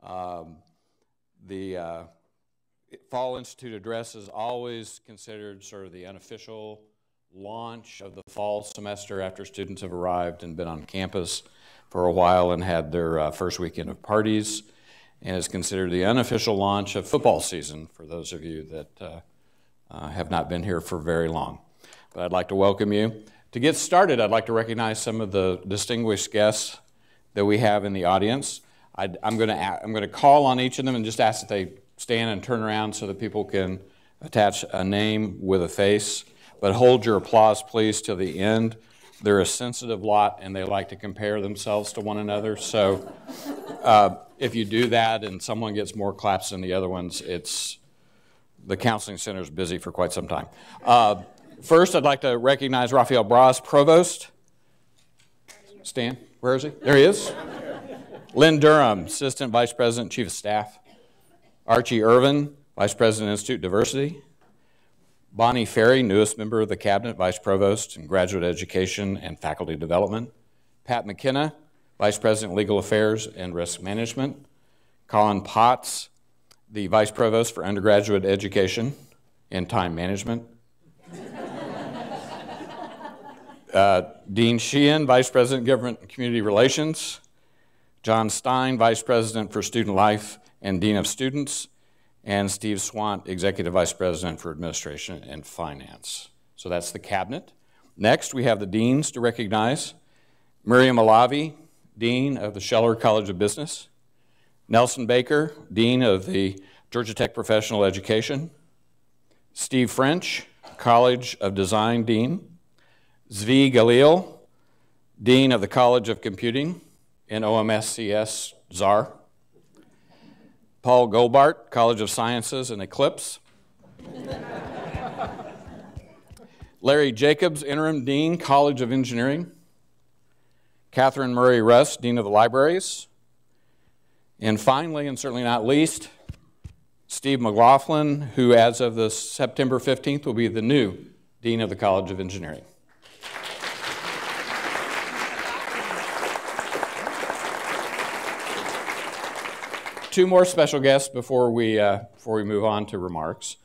Um, the Fall Institute Address is always considered sort of the unofficial launch of the fall semester after students have arrived and been on campus for a while and had their first weekend of parties, and is considered the unofficial launch of football season for those of you that have not been here for very long. But I'd like to welcome you. To get started, I'd like to recognize some of the distinguished guests that we have in the audience. I'm going to call on each of them and just ask that they stand and turn around so that people can attach a name with a face. But hold your applause, please, till the end. They're a sensitive lot, and they like to compare themselves to one another. So if you do that and someone gets more claps than the other ones, the counseling center is busy for quite some time. First, I'd like to recognize Rafael Bras, Provost. Stan, where is he? There he is. Lynn Durham, Assistant Vice President, Chief of Staff. Archie Irvin, Vice President, Institute Diversity. Bonnie Ferry, newest member of the Cabinet, Vice Provost in Graduate Education and Faculty Development. Pat McKenna, Vice President, Legal Affairs and Risk Management. Colin Potts, the Vice Provost for Undergraduate Education and Time Management. Dean Sheehan, Vice President, Government and Community Relations. John Stein, Vice President for Student Life and Dean of Students. And Steve Swant, Executive Vice President for Administration and Finance. So that's the Cabinet. Next, we have the Deans to recognize. Miriam Alavi, Dean of the Scheller College of Business. Nelson Baker, Dean of the Georgia Tech Professional Education. Steve French, College of Design Dean. Zvi Galil, Dean of the College of Computing and OMSCS Czar. Paul Goldbart, College of Sciences and Eclipse. Larry Jacobs, Interim Dean, College of Engineering. Catherine Murray Russ, Dean of the Libraries. And finally, and certainly not least, Steve McLaughlin, who as of the September 15th will be the new Dean of the College of Engineering. Two more special guests before we move on to remarks.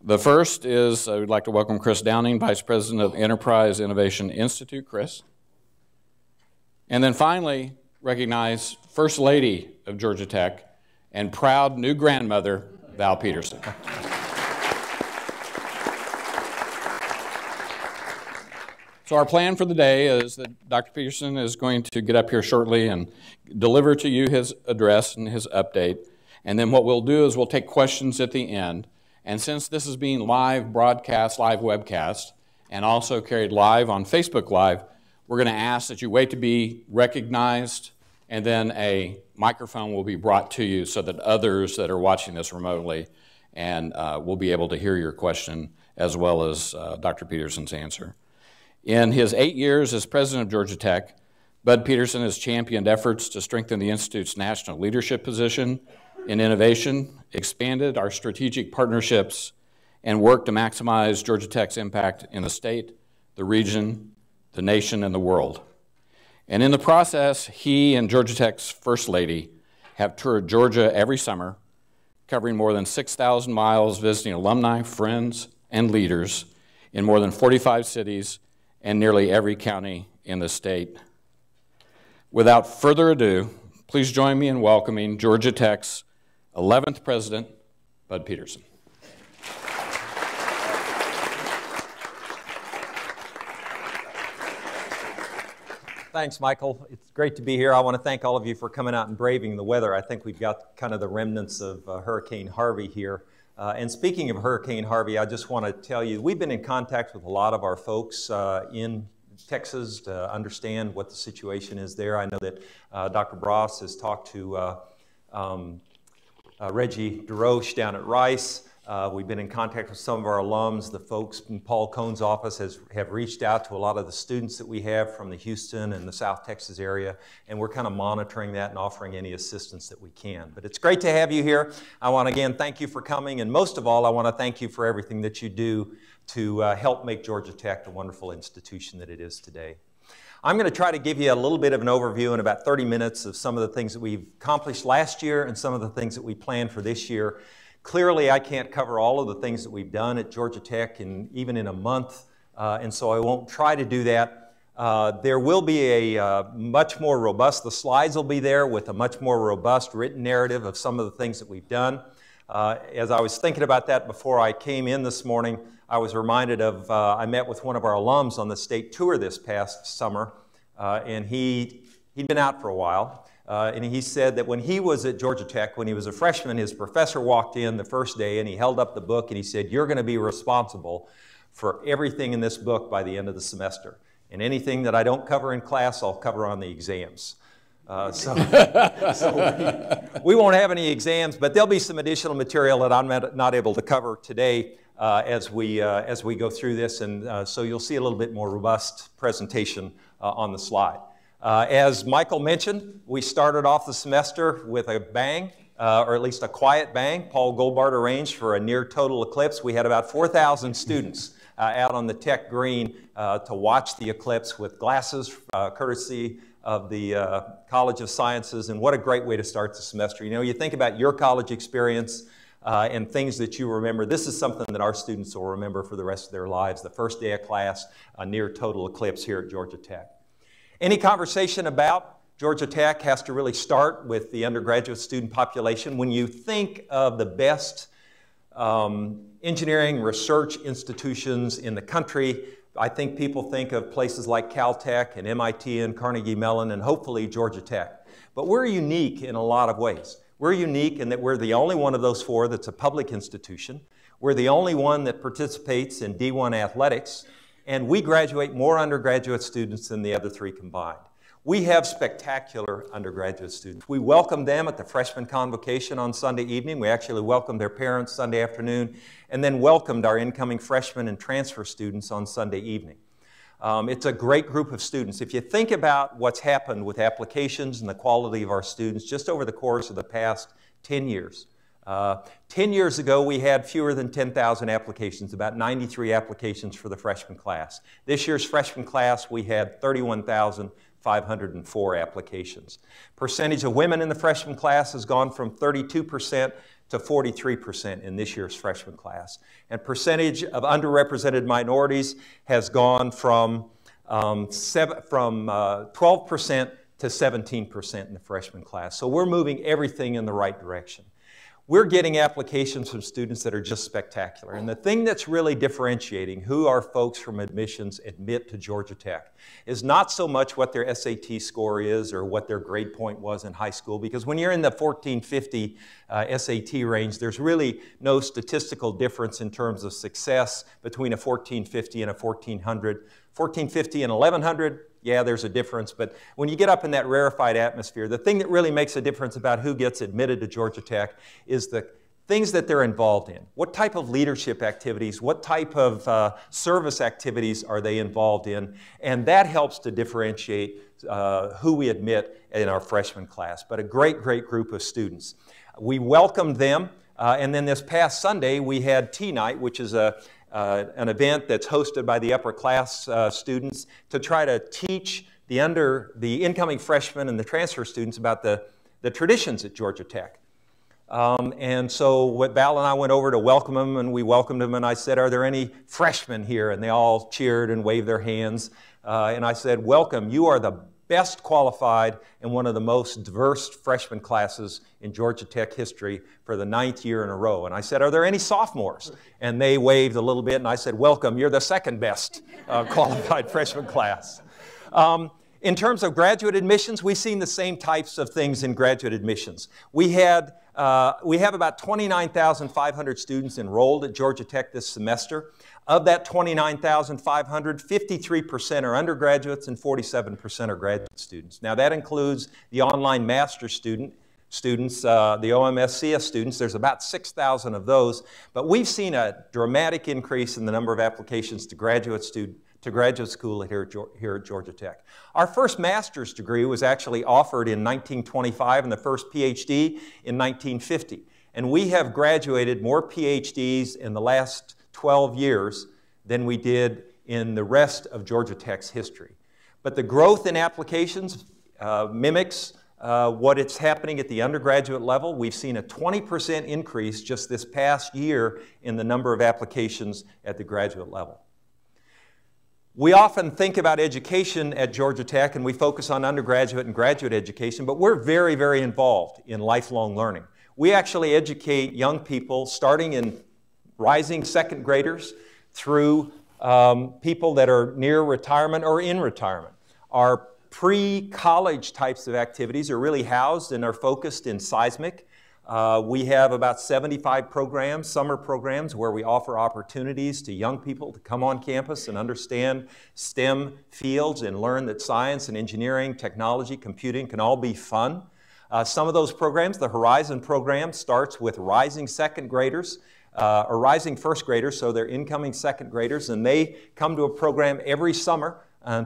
The first is I would like to welcome Chris Downing, Vice President of Enterprise Innovation Institute. Chris. And then finally, recognize First Lady of Georgia Tech and proud new grandmother, Val Peterson. So our plan for the day is that Dr. Peterson is going to get up here shortly and deliver to you his address and his update. And then what we'll do is we'll take questions at the end. And since this is being live broadcast, live webcast, and also carried live on Facebook Live, we're going to ask that you wait to be recognized, and then a microphone will be brought to you so that others that are watching this remotely and will be able to hear your question as well as Dr. Peterson's answer. In his 8 years as president of Georgia Tech, Bud Peterson has championed efforts to strengthen the Institute's national leadership position in innovation, expanded our strategic partnerships, and worked to maximize Georgia Tech's impact in the state, the region, the nation, and the world. And in the process, he and Georgia Tech's First Lady have toured Georgia every summer, covering more than 6,000 miles, visiting alumni, friends, and leaders in more than 45 cities and nearly every county in the state. Without further ado, please join me in welcoming Georgia Tech's 11th president, Bud Peterson. Thanks, Michael. It's great to be here. I want to thank all of you for coming out and braving the weather. I think we've got kind of the remnants of Hurricane Harvey here. And speaking of Hurricane Harvey, I just want to tell you, we've been in contact with a lot of our folks in Texas to understand what the situation is there. I know that Dr. Bras has talked to Reggie DeRoche down at Rice. We've been in contact with some of our alums. The folks in Paul Cohn's office have reached out to a lot of the students that we have from the Houston and the South Texas area, and we're kind of monitoring that and offering any assistance that we can. But it's great to have you here. I want to again thank you for coming, and most of all, I want to thank you for everything that you do to help make Georgia Tech the wonderful institution that it is today. I'm going to try to give you a little bit of an overview in about 30 minutes of some of the things that we've accomplished last year and some of the things that we plan for this year. Clearly, I can't cover all of the things that we've done at Georgia Tech even in a month, and so I won't try to do that. There will be a much more robust, the slides will be there with a much more robust written narrative of some of the things that we've done. As I was thinking about that before I came in this morning, I was reminded of, I met with one of our alums on the state tour this past summer, and he'd been out for a while, and he said that when he was at Georgia Tech, when he was a freshman, his professor walked in the first day and he held up the book and he said, "You're going to be responsible for everything in this book by the end of the semester. And anything that I don't cover in class, I'll cover on the exams." So we won't have any exams, but there'll be some additional material that I'm not able to cover today as we go through this, and so you'll see a little bit more robust presentation on the slide. As Michael mentioned, we started off the semester with a bang, or at least a quiet bang. Paul Goldbart arranged for a near total eclipse. We had about 4,000 students out on the Tech Green to watch the eclipse with glasses, courtesy of the College of Sciences, and what a great way to start the semester. You know, you think about your college experience and things that you remember. This is something that our students will remember for the rest of their lives, the first day of class, a near total eclipse here at Georgia Tech. Any conversation about Georgia Tech has to really start with the undergraduate student population. When you think of the best engineering research institutions in the country, I think people think of places like Caltech and MIT and Carnegie Mellon and hopefully Georgia Tech. But we're unique in a lot of ways. We're unique in that we're the only one of those four that's a public institution. We're the only one that participates in D1 athletics, and we graduate more undergraduate students than the other three combined. We have spectacular undergraduate students. We welcome them at the freshman convocation on Sunday evening. We actually welcomed their parents Sunday afternoon, and then welcomed our incoming freshmen and transfer students on Sunday evening. It's a great group of students. If you think about what's happened with applications and the quality of our students just over the course of the past 10 years. 10 years ago, we had fewer than 10,000 applications, about 93 applications for the freshman class. This year's freshman class, we had 31,504 applications. Percentage of women in the freshman class has gone from 32% to 43% in this year's freshman class. And percentage of underrepresented minorities has gone from 12% to 17% in the freshman class. So we're moving everything in the right direction. We're getting applications from students that are just spectacular. And the thing that's really differentiating who our folks from admissions admit to Georgia Tech is not so much what their SAT score is or what their grade point was in high school, because when you're in the 1450 SAT range, there's really no statistical difference in terms of success between a 1450 and a 1400. 1450 and 1100, yeah, there's a difference, but when you get up in that rarefied atmosphere, the thing that really makes a difference about who gets admitted to Georgia Tech is the things that they're involved in. What type of leadership activities, what type of service activities are they involved in? And that helps to differentiate who we admit in our freshman class. But a great, great group of students. We welcomed them, and then this past Sunday we had Tea Night, which is an event that's hosted by the upper class students to try to teach the incoming freshmen and the transfer students about the traditions at Georgia Tech. And so Val and I went over to welcome them, and we welcomed them, and I said, "Are there any freshmen here?" And they all cheered and waved their hands. And I said, "Welcome, you are the best qualified and one of the most diverse freshman classes in Georgia Tech history for the 9th year in a row." And I said, "Are there any sophomores?" And they waved a little bit, and I said, "Welcome, you're the second best qualified freshman class." In terms of graduate admissions, we've seen the same types of things in graduate admissions. We have about 29,500 students enrolled at Georgia Tech this semester. Of that 29,500, 53% are undergraduates and 47% are graduate students. Now that includes the online master's students, the OMSCS students. There's about 6,000 of those, but we've seen a dramatic increase in the number of applications to graduate school here at Georgia Tech. Our first master's degree was actually offered in 1925 and the first PhD in 1950. And we have graduated more PhDs in the last 12 years than we did in the rest of Georgia Tech's history. But the growth in applications mimics what it's happening at the undergraduate level. We've seen a 20% increase just this past year in the number of applications at the graduate level. We often think about education at Georgia Tech and we focus on undergraduate and graduate education, but we're very, very involved in lifelong learning. We actually educate young people starting in rising second graders through people that are near retirement or in retirement. Our pre-college types of activities are really housed and are focused in seismic. We have about 75 programs, summer programs, where we offer opportunities to young people to come on campus and understand STEM fields and learn that science and engineering, technology, computing can all be fun. Some of those programs, the Horizon program, starts with rising second graders or rising first graders, so they're incoming second graders, and they come to a program every summer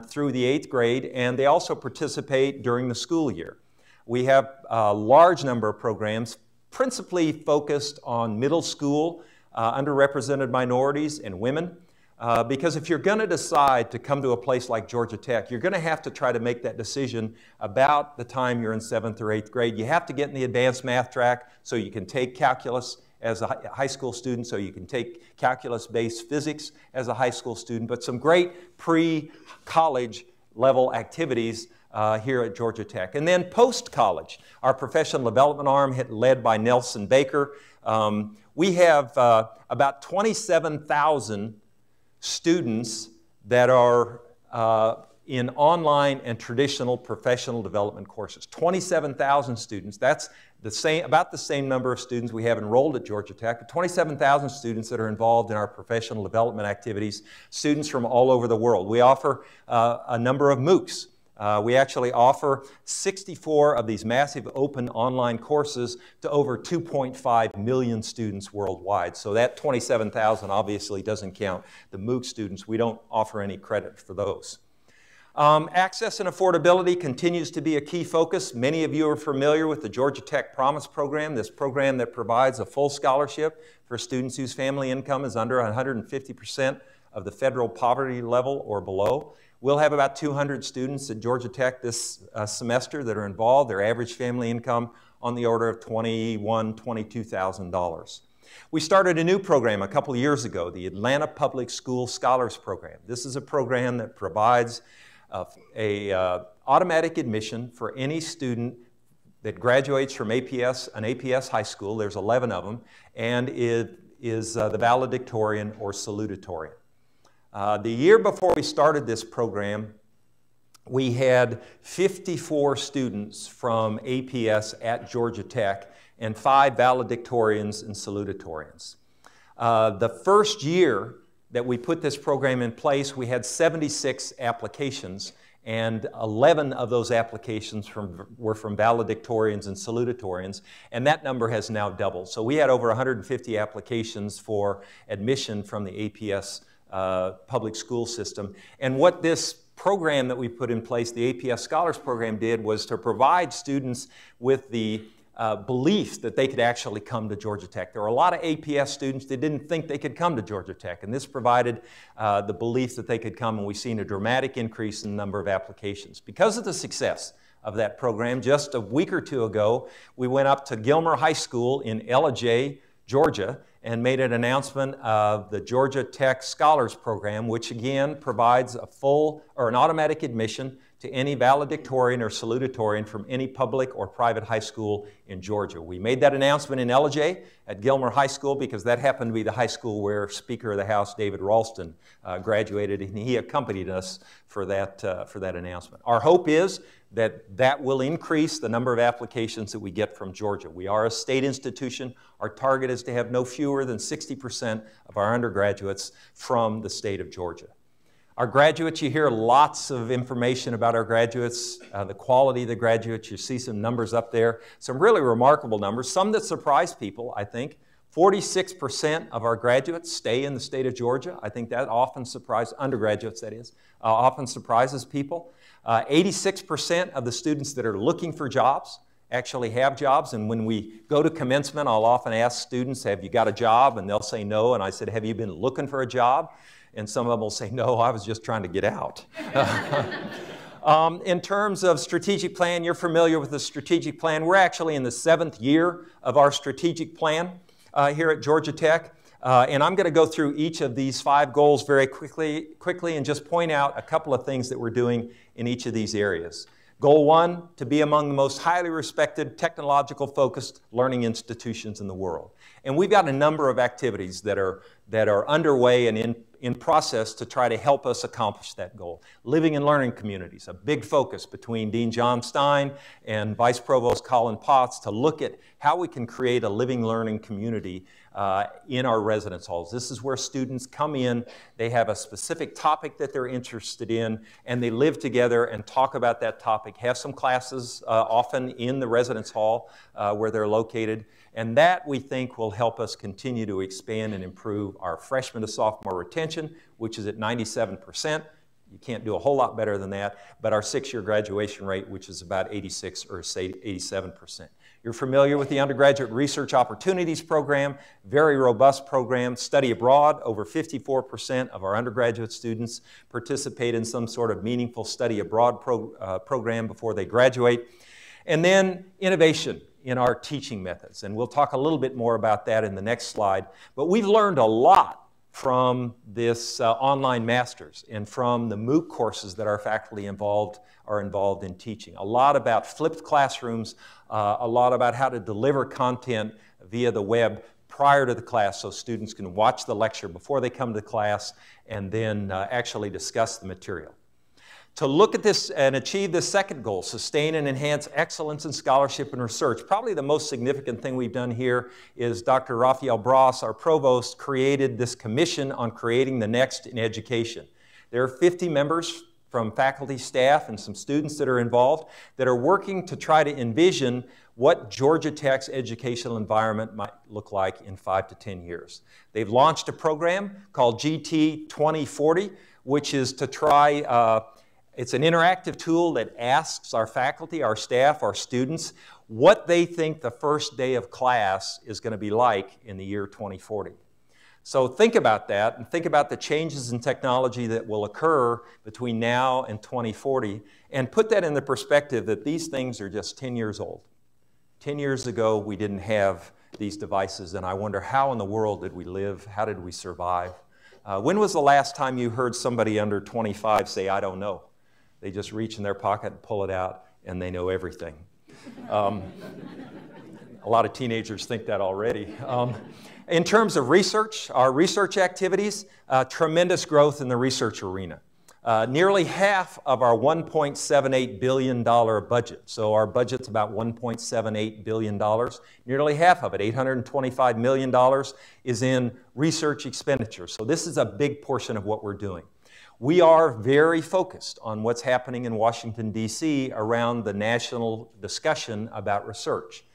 through the 8th grade, and they also participate during the school year. We have a large number of programs principally focused on middle school, underrepresented minorities, and women. Because if you're going to decide to come to a place like Georgia Tech, you're going to have to try to make that decision about the time you're in 7th or 8th grade. You have to get in the advanced math track so you can take calculus as a high school student, so you can take calculus-based physics as a high school student, but some great pre-college level activities here at Georgia Tech. And then post-college, our professional development arm led by Nelson Baker. We have about 27,000 students that are in online and traditional professional development courses. 27,000 students. That's about the same number of students we have enrolled at Georgia Tech. 27,000 students that are involved in our professional development activities, students from all over the world. We offer a number of MOOCs. We actually offer 64 of these massive open online courses to over 2.5 million students worldwide. So that 27,000 obviously doesn't count the MOOC students. We don't offer any credit for those. Access and affordability continues to be a key focus. Many of you are familiar with the Georgia Tech Promise program, this program that provides a full scholarship for students whose family income is under 150% of the federal poverty level or below. We'll have about 200 students at Georgia Tech this semester that are involved. Their average family income on the order of $21,000, $22,000. We started a new program a couple of years ago, the Atlanta Public School Scholars Program. This is a program that provides automatic admission for any student that graduates from an APS high school. There's 11 of them, and it is the valedictorian or salutatorian. The year before we started this program, we had 54 students from APS at Georgia Tech and 5 valedictorians and salutatorians. The first year that we put this program in place, we had 76 applications, and 11 of those applications were from valedictorians and salutatorians, and that number has now doubled. So we had over 150 applications for admission from the APS public school system. And what this program that we put in place, the APS Scholars Program, did was to provide students with the belief that they could actually come to Georgia Tech. There were a lot of APS students that didn't think they could come to Georgia Tech, and this provided the belief that they could come, and we've seen a dramatic increase in the number of applications. Because of the success of that program, just a week or two ago, we went up to Gilmer High School in Ellijay, Georgia, and made an announcement of the Georgia Tech Scholars Program, which again provides a full or an automatic admission to any valedictorian or salutatorian from any public or private high school in Georgia. We made that announcement in Ellijay at Gilmer High School because that happened to be the high school where Speaker of the House David Ralston graduated, and he accompanied us for that announcement. Our hope is that that will increase the number of applications that we get from Georgia. We are a state institution. Our target is to have no fewer than 60% of our undergraduates from the state of Georgia. Our graduates, you hear lots of information about our graduates, the quality of the graduates. You see some numbers up there, some really remarkable numbers, some that surprise people, I think. 46% of our graduates stay in the state of Georgia. I think that often surprises, undergraduates that is, often surprises people. 86% of the students that are looking for jobs actually have jobs, and when we go to commencement, I'll often ask students, have you got a job? And they'll say no, and I said, have you been looking for a job? And some of them will say, no, I was just trying to get out. In terms of strategic plan, you're familiar with the strategic plan. We're actually in the 7th year of our strategic plan here at Georgia Tech. And I'm going to go through each of these 5 goals very quickly and just point out a couple of things that we're doing in each of these areas. Goal 1, to be among the most highly respected, technological-focused learning institutions in the world. And we've got a number of activities that are underway and in process to try to help us accomplish that goal. Living and learning communities, a big focus between Dean John Stein and Vice Provost Colin Potts to look at how we can create a living learning community in our residence halls. This is where students come in, they have a specific topic that they're interested in, and they live together and talk about that topic, have some classes often in the residence hall where they're located, and that we think will help us continue to expand and improve our freshman to sophomore retention, which is at 97%. You can't do a whole lot better than that, but our 6-year graduation rate, which is about 86 or say 87%. You're familiar with the Undergraduate Research Opportunities Program, very robust program. Study abroad, over 54% of our undergraduate students participate in some sort of meaningful study abroad program before they graduate. And then innovation in our teaching methods, and we'll talk a little bit more about that in the next slide. But we've learned a lot from this online masters and from the MOOC courses that our faculty are involved in teaching. A lot about flipped classrooms, a lot about how to deliver content via the web prior to the class so students can watch the lecture before they come to class and then actually discuss the material. To look at this and achieve this second goal, sustain and enhance excellence in scholarship and research, probably the most significant thing we've done here is Dr. Raphael Bras, our provost, created this commission on creating the next in education. There are 50 members from faculty, staff, and some students that are involved that are working to try to envision what Georgia Tech's educational environment might look like in 5 to 10 years. They've launched a program called GT 2040, which is to try it's an interactive tool that asks our faculty, our staff, our students what they think the first day of class is going to be like in the year 2040. So think about that and think about the changes in technology that will occur between now and 2040 and put that in the perspective that these things are just 10 years old. 10 years ago, we didn't have these devices, and I wonder how in the world did we live? How did we survive? When was the last time you heard somebody under 25 say, "I don't know"? They just reach in their pocket and pull it out, and they know everything. A lot of teenagers think that already. In terms of research, our research activities, tremendous growth in the research arena. Nearly half of our $1.78 billion budget, so our budget's about $1.78 billion, nearly half of it, $825 million, is in research expenditure. So this is a big portion of what we're doing. We are very focused on what's happening in Washington, D.C. around the national discussion about research.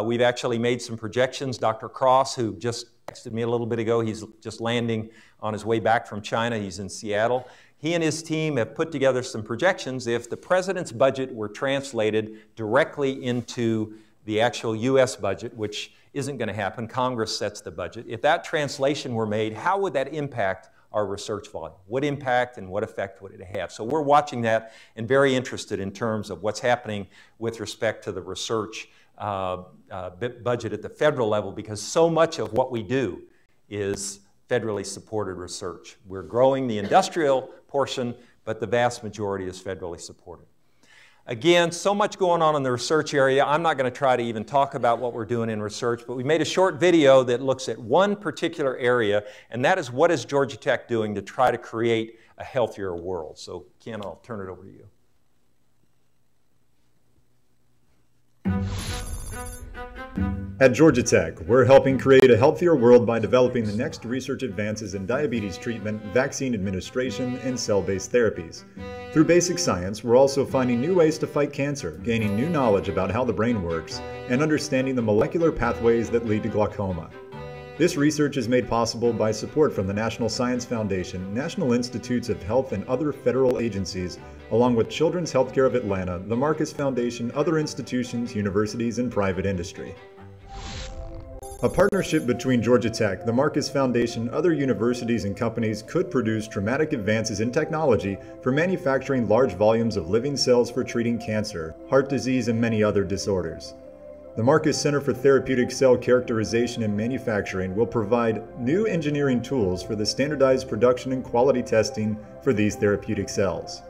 We've actually made some projections. Dr. Cross, who just texted me a little bit ago, he's just landing on his way back from China. He's in Seattle. He and his team have put together some projections. If the president's budget were translated directly into the actual U.S. budget, which isn't going to happen, Congress sets the budget. If that translation were made, how would that impact our research volume? What impact and what effect would it have? So we're watching that and very interested in terms of what's happening with respect to the research budget at the federal level, because so much of what we do is federally supported research. We're growing the industrial portion, but the vast majority is federally supported. Again, so much going on in the research area. I'm not going to try to even talk about what we're doing in research, but we made a short video that looks at one particular area, and that is what is Georgia Tech doing to try to create a healthier world. So, Ken, I'll turn it over to you. At Georgia Tech, we're helping create a healthier world by developing the next research advances in diabetes treatment, vaccine administration, and cell-based therapies. Through basic science, we're also finding new ways to fight cancer, gaining new knowledge about how the brain works, and understanding the molecular pathways that lead to glaucoma. This research is made possible by support from the National Science Foundation, National Institutes of Health, and other federal agencies, along with Children's Healthcare of Atlanta, the Marcus Foundation, other institutions, universities, and private industry. A partnership between Georgia Tech, the Marcus Foundation, other universities and companies could produce dramatic advances in technology for manufacturing large volumes of living cells for treating cancer, heart disease, and many other disorders. The Marcus Center for Therapeutic Cell Characterization and Manufacturing will provide new engineering tools for the standardized production and quality testing for these therapeutic cells.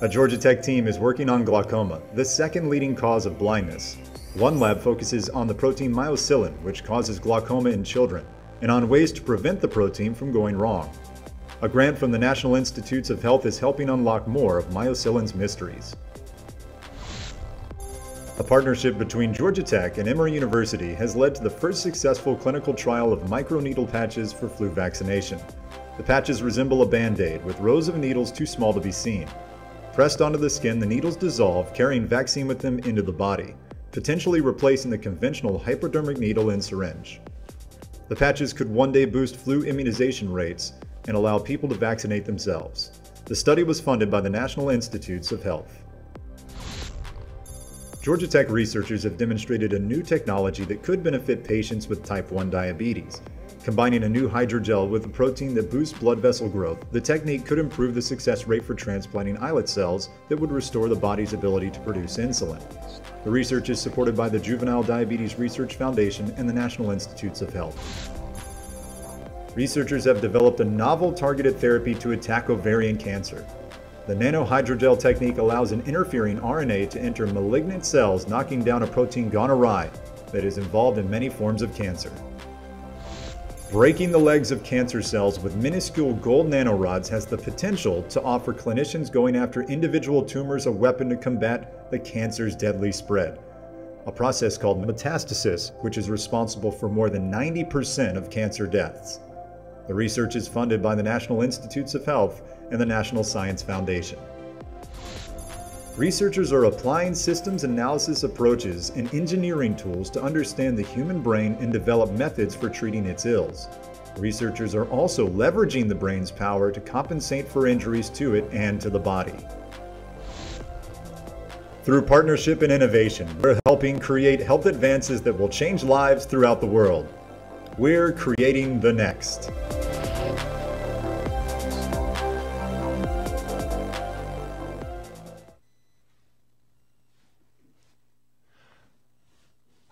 A Georgia Tech team is working on glaucoma, the second leading cause of blindness. One lab focuses on the protein myocilin, which causes glaucoma in children, and on ways to prevent the protein from going wrong. A grant from the National Institutes of Health is helping unlock more of myocilin's mysteries. A partnership between Georgia Tech and Emory University has led to the first successful clinical trial of microneedle patches for flu vaccination. The patches resemble a Band-Aid with rows of needles too small to be seen. Pressed onto the skin, the needles dissolve, carrying vaccine with them into the body, potentially replacing the conventional hypodermic needle and syringe. The patches could one day boost flu immunization rates and allow people to vaccinate themselves. The study was funded by the National Institutes of Health. Georgia Tech researchers have demonstrated a new technology that could benefit patients with type 1 diabetes. Combining a new hydrogel with a protein that boosts blood vessel growth, the technique could improve the success rate for transplanting islet cells that would restore the body's ability to produce insulin. The research is supported by the Juvenile Diabetes Research Foundation and the National Institutes of Health. Researchers have developed a novel targeted therapy to attack ovarian cancer. The nanohydrogel technique allows an interfering RNA to enter malignant cells, knocking down a protein gone awry that is involved in many forms of cancer. Breaking the legs of cancer cells with minuscule gold nanorods has the potential to offer clinicians going after individual tumors a weapon to combat the cancer's deadly spread. A process called metastasis, which is responsible for more than 90% of cancer deaths. The research is funded by the National Institutes of Health and the National Science Foundation. Researchers are applying systems analysis approaches and engineering tools to understand the human brain and develop methods for treating its ills. Researchers are also leveraging the brain's power to compensate for injuries to it and to the body. Through partnership and innovation, we're helping create health advances that will change lives throughout the world. We're creating the next.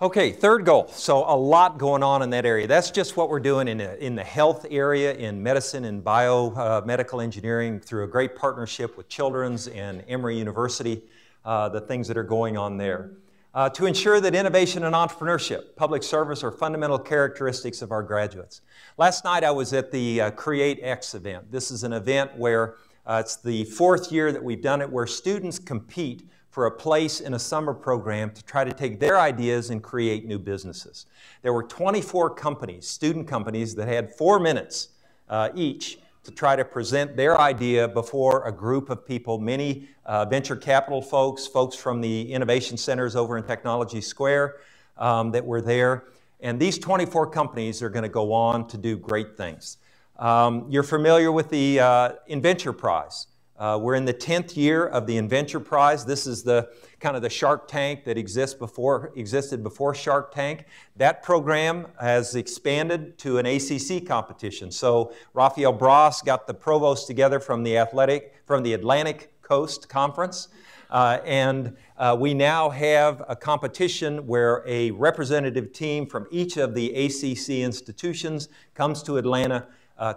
Okay, third goal. So a lot going on in that area. That's just what we're doing in the health area, in medicine and biomedical engineering through a great partnership with Children's and Emory University, the things that are going on there. To ensure that innovation and entrepreneurship, public service are fundamental characteristics of our graduates. Last night I was at the CreateX event. This is an event where it's the fourth year that we've done it, where students compete for a place in a summer program to try to take their ideas and create new businesses. There were 24 companies, student companies, that had 4 minutes each to try to present their idea before a group of people, many venture capital folks from the innovation centers over in Technology Square that were there. And these 24 companies are going to go on to do great things. You're familiar with the Inventure Prize. We're in the 10th year of the Inventure Prize. This is the kind of the Shark Tank that existed before Shark Tank. That program has expanded to an ACC competition. So Rafael Bras got the provost together from the Atlantic Coast Conference. We now have a competition where a representative team from each of the ACC institutions comes to Atlanta,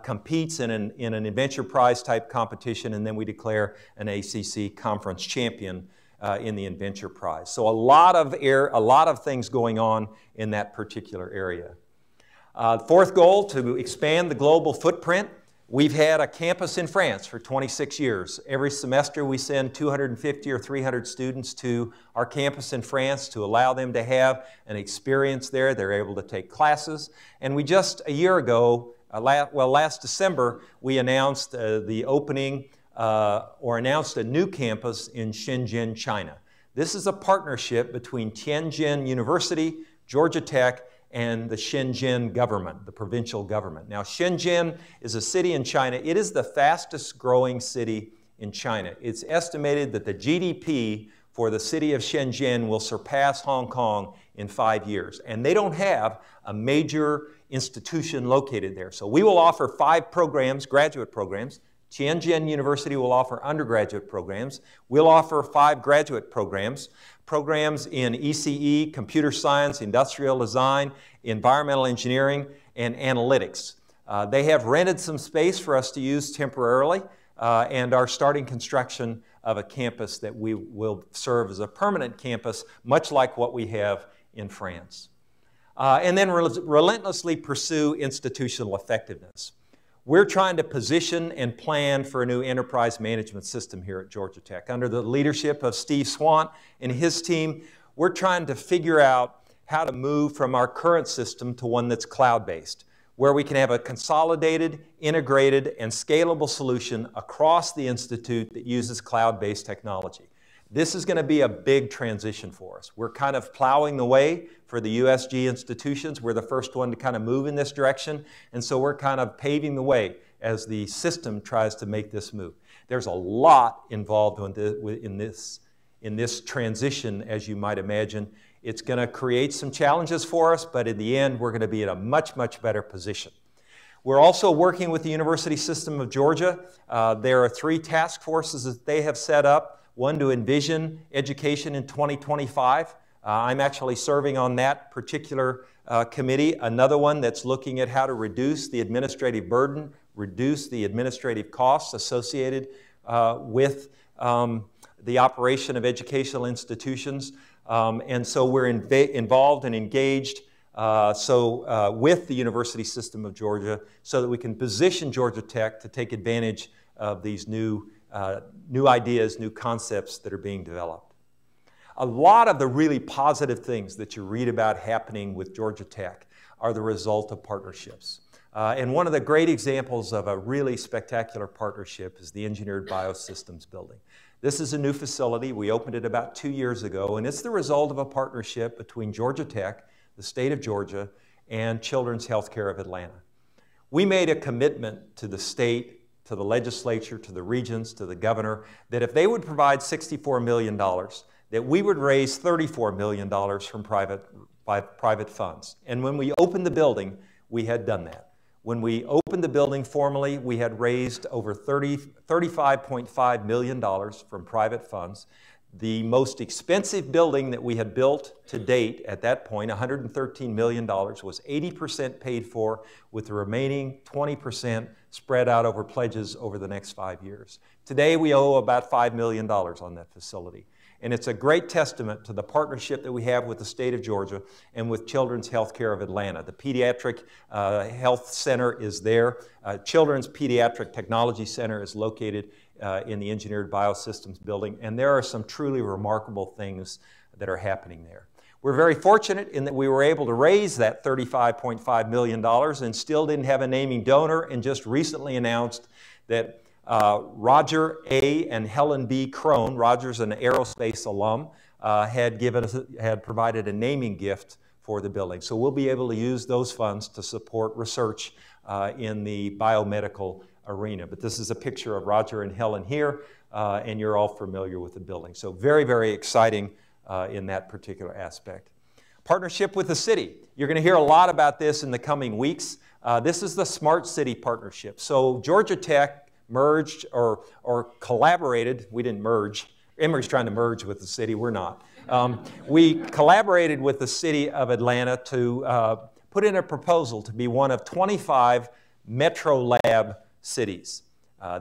competes in an Adventure Prize type competition, and then we declare an ACC conference champion in the Adventure Prize. So a lot of things going on in that particular area. Fourth goal, to expand the global footprint. We've had a campus in France for 26 years. Every semester we send 250 or 300 students to our campus in France to allow them to have an experience there. They're able to take classes. And we just a year ago, last December, we announced the opening or announced a new campus in Shenzhen, China. This is a partnership between Tianjin University, Georgia Tech, and the Shenzhen government, the provincial government. Now, Shenzhen is a city in China. It is the fastest growing city in China. It's estimated that the GDP for the city of Shenzhen will surpass Hong Kong in 5 years. And they don't have a major institution located there. So we will offer 5 programs, graduate programs. Tianjin University will offer undergraduate programs. We'll offer 5 graduate programs, programs in ECE, computer science, industrial design, environmental engineering, and analytics. They have rented some space for us to use temporarily and are starting construction of a campus that we will serve as a permanent campus, much like what we have in France. And then relentlessly pursue institutional effectiveness. We're trying to position and plan for a new enterprise management system here at Georgia Tech. Under the leadership of Steve Swant and his team, we're trying to figure out how to move from our current system to one that's cloud-based, where we can have a consolidated, integrated, and scalable solution across the institute that uses cloud-based technology. This is going to be a big transition for us. We're kind of plowing the way for the USG institutions. We're the first one to kind of move in this direction, and so we're kind of paving the way as the system tries to make this move. There's a lot involved in this transition, as you might imagine. It's going to create some challenges for us, but in the end, we're going to be in a much, much better position. We're also working with the University System of Georgia. There are 3 task forces that they have set up. One to envision education in 2025. I'm actually serving on that particular committee. Another one that's looking at how to reduce the administrative burden, reduce the administrative costs associated with the operation of educational institutions. And so we're involved and engaged with the University System of Georgia so that we can position Georgia Tech to take advantage of these new ideas, new concepts that are being developed. A lot of the really positive things that you read about happening with Georgia Tech are the result of partnerships. And one of the great examples of a really spectacular partnership is the Engineered Biosystems building. This is a new facility. We opened it about 2 years ago, and it's the result of a partnership between Georgia Tech, the state of Georgia, and Children's Healthcare of Atlanta. We made a commitment to the state, to the legislature, to the regents, to the governor, that if they would provide $64 million, that we would raise $34 million from private funds. And when we opened the building, we had done that. When we opened the building formally, we had raised over $35.5 million from private funds. The most expensive building that we had built to date at that point, $113 million, was 80% paid for, with the remaining 20% spread out over pledges over the next 5 years. Today, we owe about $5 million on that facility. And it's a great testament to the partnership that we have with the state of Georgia and with Children's Healthcare of Atlanta. The Pediatric Health Center is there. Children's Pediatric Technology Center is located in the Engineered Biosystems building, and there are some truly remarkable things that are happening there. We're very fortunate in that we were able to raise that $35.5 million and still didn't have a naming donor, and just recently announced that Roger A. and Helen B. Crone, Roger's an aerospace alum, had provided a naming gift for the building. So we'll be able to use those funds to support research in the biomedical arena. But this is a picture of Roger and Helen here, and you're all familiar with the building. So very, very exciting in that particular aspect. Partnership with the city. You're going to hear a lot about this in the coming weeks. This is the Smart City Partnership. So Georgia Tech merged or collaborated. We didn't merge. Emory's trying to merge with the city. We're not. We collaborated with the city of Atlanta to put in a proposal to be one of 25 Metro Lab cities.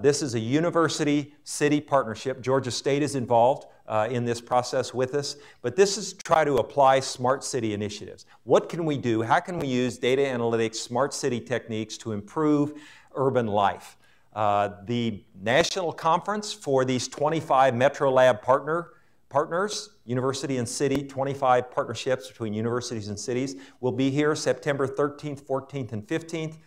This is a university-city partnership. Georgia State is involved in this process with us, but this is to try to apply smart city initiatives. What can we do? How can we use data analytics, smart city techniques to improve urban life? The national conference for these 25 Metro Lab partners, university and city, 25 partnerships between universities and cities, will be here September 13th, 14th, and 15th.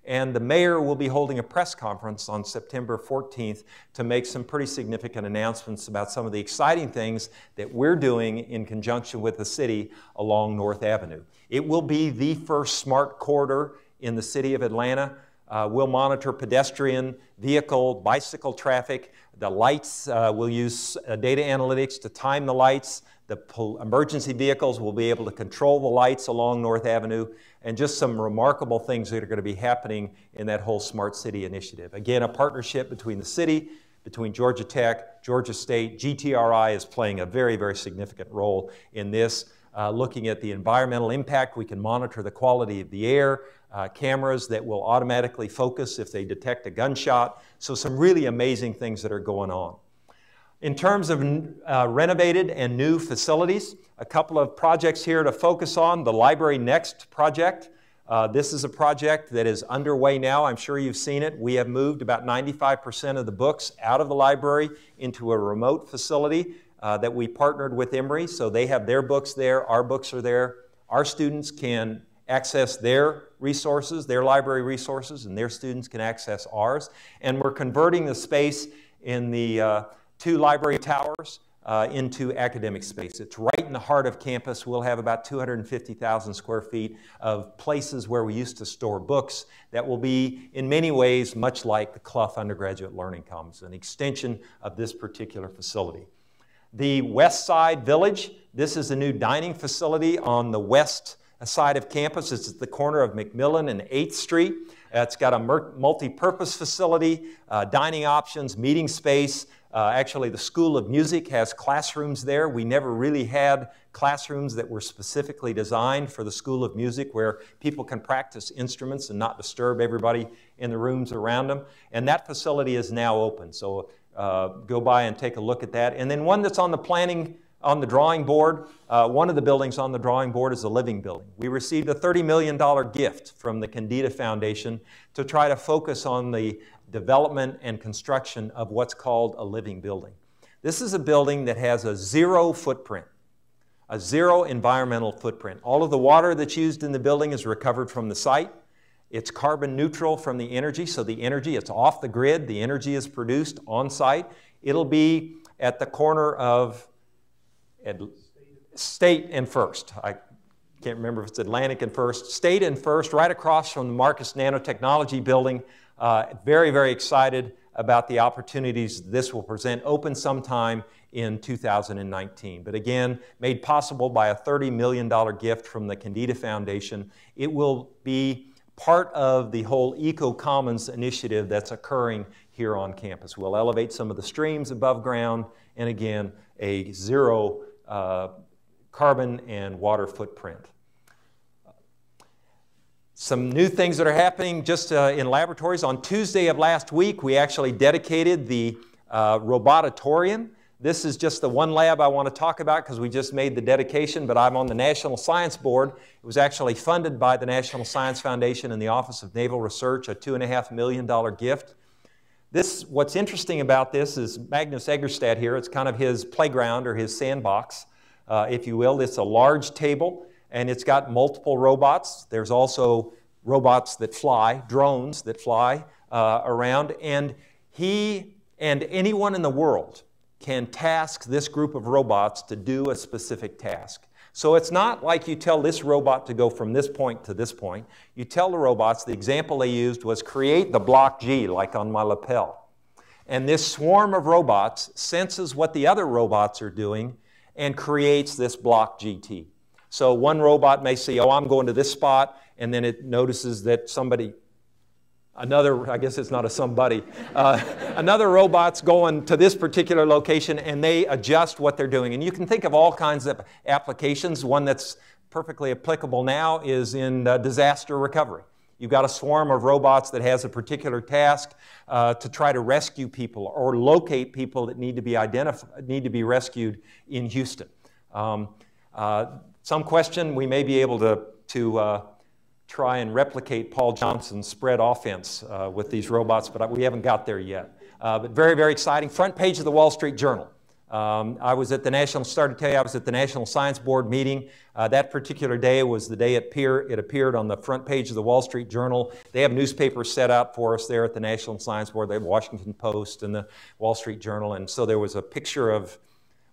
And the mayor will be holding a press conference on September 14th to make some pretty significant announcements about some of the exciting things that we're doing in conjunction with the city along North Avenue. It will be the first smart corridor in the city of Atlanta. We'll monitor pedestrian, vehicle, bicycle traffic. The lights, we'll use data analytics to time the lights. The emergency vehicles will be able to control the lights along North Avenue, and just some remarkable things that are going to be happening in that whole Smart City initiative. Again, a partnership between the city, between Georgia Tech, Georgia State. GTRI is playing a very, very significant role in this. Looking at the environmental impact, we can monitor the quality of the air, cameras that will automatically focus if they detect a gunshot. So some really amazing things that are going on. In terms of renovated and new facilities, a couple of projects here to focus on. The Library Next project. This is a project that is underway now. I'm sure you've seen it. We have moved about 95% of the books out of the library into a remote facility that we partnered with Emory. So they have their books there, our books are there. Our students can access their resources, their library resources, and their students can access ours. And we're converting the space in the 2 library towers into academic space. It's right in the heart of campus. We'll have about 250,000 square feet of places where we used to store books that will be, in many ways, much like the Clough Undergraduate Learning Commons, an extension of this particular facility. The West Side Village, this is a new dining facility on the west side of campus. It's at the corner of McMillan and 8th Street. It's got a multi-purpose facility, dining options, meeting space. Actually, the School of Music has classrooms there. We never really had classrooms that were specifically designed for the School of Music where people can practice instruments and not disturb everybody in the rooms around them. And that facility is now open. So go by and take a look at that. And then one that's on the planning, on the drawing board, one of the buildings on the drawing board is the Living Building. We received a $30 million gift from the Kendeda Foundation to try to focus on the development and construction of what's called a living building. This is a building that has a 0 footprint, a 0 environmental footprint. All of the water that's used in the building is recovered from the site. It's carbon neutral from the energy, so the energy, it's off the grid, the energy is produced on site. It'll be at the corner of State and First. I can't remember if it's Atlantic and First. State and First, right across from the Marcus Nanotechnology building. Very, very excited about the opportunities this will present. Open sometime in 2019. But again, made possible by a $30 million gift from the Kendeda Foundation. It will be part of the whole Eco Commons initiative that's occurring here on campus. We'll elevate some of the streams above ground, and again, a 0 carbon and water footprint. Some new things that are happening just in laboratories. On Tuesday of last week, we actually dedicated the Robotatorium. This is just the one lab I want to talk about because we just made the dedication, but I'm on the National Science Board. It was actually funded by the National Science Foundation and the Office of Naval Research, a $2.5 million gift. What's interesting about this is Magnus Egerstad here. It's kind of his playground or his sandbox, if you will. It's a large table, and it's got multiple robots. There's also robots that fly, drones that fly around, and he and anyone in the world can task this group of robots to do a specific task. So it's not like you tell this robot to go from this point to this point. You tell the robots, the example they used was create the block G, like on my lapel. And this swarm of robots senses what the other robots are doing and creates this block GT. So one robot may say, oh, I'm going to this spot, and then it notices that somebody, I guess it's not a somebody, another robot's going to this particular location, and they adjust what they're doing. And you can think of all kinds of applications. One that's perfectly applicable now is in disaster recovery. You've got a swarm of robots that has a particular task to try to rescue people or locate people that need to be rescued in Houston. Some question, we may be able to try and replicate Paul Johnson's spread offense with these robots, but we haven't got there yet. But very, very exciting. Front page of the Wall Street Journal. I was at the National Science Board meeting. That particular day was the day it appeared on the front page of the Wall Street Journal. They have newspapers set out for us there at the National Science Board. They have Washington Post and the Wall Street Journal, and so there was a picture of,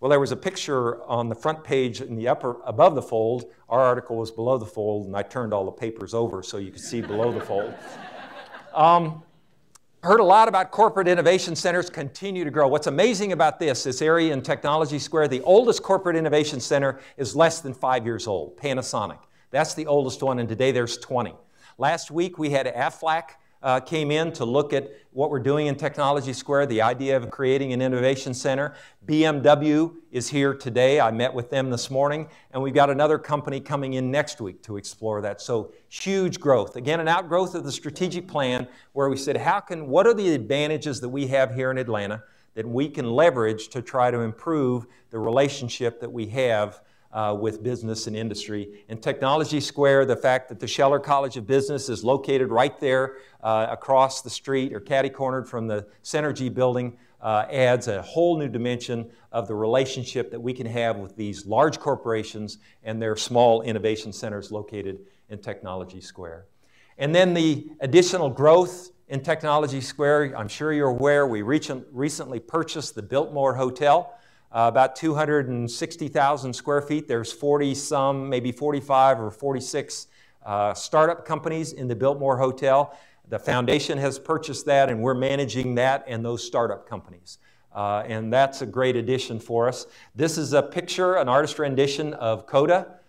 well, there was a picture on the front page in the above the fold. Our article was below the fold, and I turned all the papers over so you could see below the fold. Heard a lot about corporate innovation centers continue to grow. What's amazing about this area in Technology Square, the oldest corporate innovation center is less than 5 years old, Panasonic. That's the oldest one, and today there's 20. Last week we had Aflac came in to look at what we're doing in Technology Square, the idea of creating an innovation center. BMW is here today. I met with them this morning, and we've got another company coming in next week to explore that. So huge growth. Again, an outgrowth of the strategic plan where we said, what are the advantages that we have here in Atlanta that we can leverage to try to improve the relationship that we have with business and industry. In Technology Square, the fact that the Scheller College of Business is located right there across the street or catty-cornered from the Synergy building adds a whole new dimension of the relationship that we can have with these large corporations and their small innovation centers located in Technology Square. And then the additional growth in Technology Square, I'm sure you're aware, we recently purchased the Biltmore Hotel. About 260,000 square feet. There's 40-some, maybe 45 or 46 startup companies in the Biltmore Hotel. The foundation has purchased that, and we're managing that and those startup companies. And that's a great addition for us. This is a picture, an artist rendition of CODA.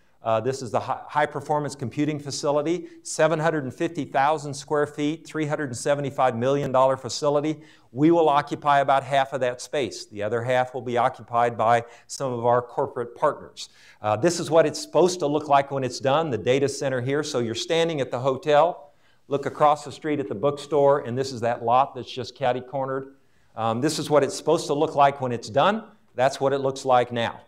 This is the high-performance computing facility, 750,000 square feet, $375 million facility. We will occupy about half of that space. The other half will be occupied by some of our corporate partners. This is what it's supposed to look like when it's done, the data center here. So you're standing at the hotel, look across the street at the bookstore, and this is that lot that's just catty-cornered. This is what it's supposed to look like when it's done. That's what it looks like now.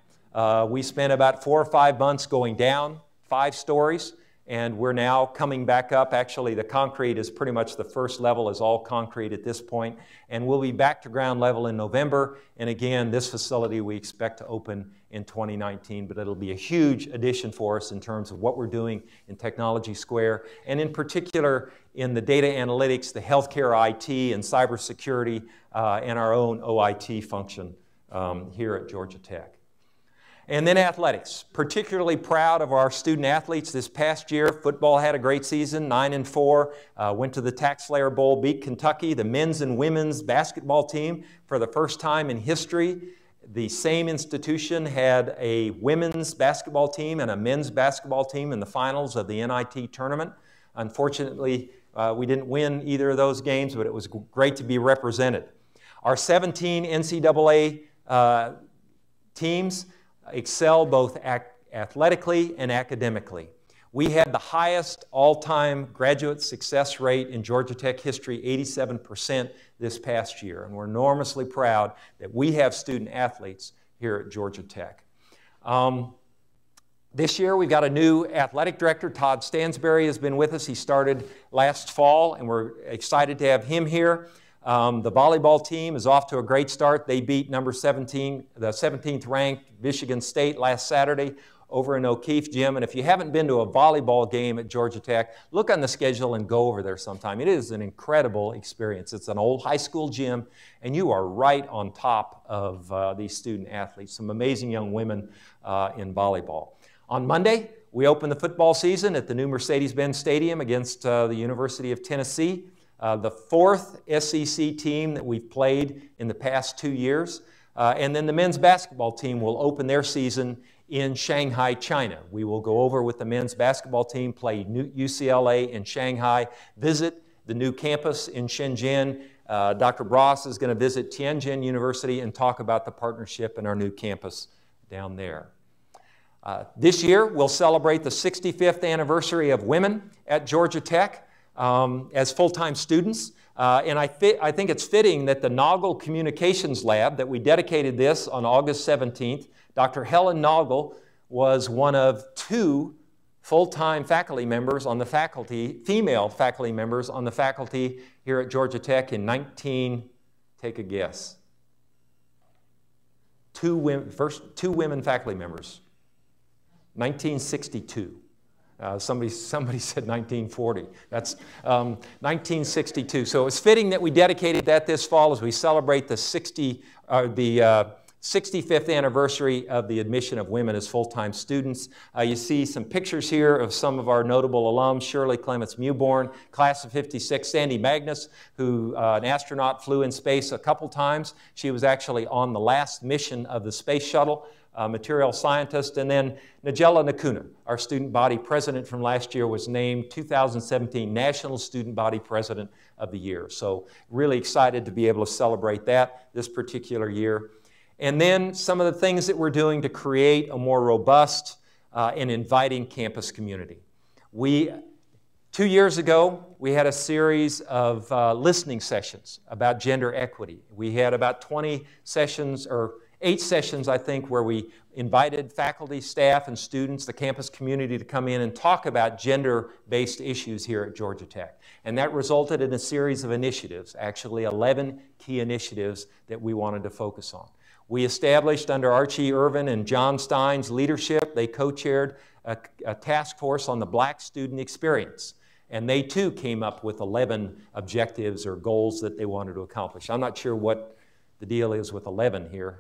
We spent about 4 or 5 months going down 5 stories, and we're now coming back up. Actually, the concrete is pretty much the first level is all concrete at this point, and we'll be back to ground level in November. And again, this facility we expect to open in 2019, but it'll be a huge addition for us in terms of what we're doing in Technology Square, and in particular in the data analytics, the healthcare IT, and cybersecurity, and our own OIT function here at Georgia Tech. And then athletics, particularly proud of our student athletes this past year. Football had a great season, 9-4, went to the TaxSlayer Bowl, beat Kentucky. The men's and women's basketball team, for the first time in history, the same institution had a women's basketball team and a men's basketball team in the finals of the NIT tournament. Unfortunately, we didn't win either of those games, but it was great to be represented. Our 17 NCAA teams excel both athletically and academically. We had the highest all-time graduate success rate in Georgia Tech history, 87% this past year, and we're enormously proud that we have student athletes here at Georgia Tech. This year we've got a new athletic director. Todd Stansberry has been with us. He started last fall, and we're excited to have him here. The volleyball team is off to a great start. They beat number 17, the 17th ranked Michigan State last Saturday over in O'Keefe Gym. And if you haven't been to a volleyball game at Georgia Tech, look on the schedule and go over there sometime. It is an incredible experience. It's an old high school gym, and you are right on top of these student athletes, some amazing young women in volleyball. On Monday, we open the football season at the new Mercedes-Benz Stadium against the University of Tennessee. The 4th SEC team that we've played in the past 2 years. And then the men's basketball team will open their season in Shanghai, China. We will go over with the men's basketball team, play UCLA in Shanghai, visit the new campus in Shenzhen. Dr. Bross is going to visit Tianjin University and talk about the partnership in our new campus down there. This year, we'll celebrate the 65th anniversary of women at Georgia Tech. As full-time students. And I think it's fitting that the Naugle Communications Lab, that we dedicated this on August 17th, Dr. Helen Naugle was one of 2 full-time faculty members on the faculty, female faculty members on the faculty here at Georgia Tech in take a guess. 2 women faculty members, 1962. Somebody said 1940. That's 1962. So it's fitting that we dedicated that this fall as we celebrate the 65th anniversary of the admission of women as full-time students. You see some pictures here of some of our notable alums: Shirley Clements Mewborn, class of '56, Sandy Magnus, who an astronaut, flew in space a couple times. She was actually on the last mission of the space shuttle, material scientist. And then Nigella Nakuna, our student body president from last year, was named 2017 National Student Body President of the Year. So really excited to be able to celebrate that this particular year. And then some of the things that we're doing to create a more robust and inviting campus community. 2 years ago, we had a series of listening sessions about gender equity. We had about 20 sessions, or 8 sessions, I think, where we invited faculty, staff, and students, the campus community, to come in and talk about gender-based issues here at Georgia Tech. And that resulted in a series of initiatives, actually 11 key initiatives that we wanted to focus on. We established, under Archie Irvin and John Stein's leadership, they co-chaired a task force on the Black student experience. And they too came up with 11 objectives or goals that they wanted to accomplish. I'm not sure what the deal is with 11 here.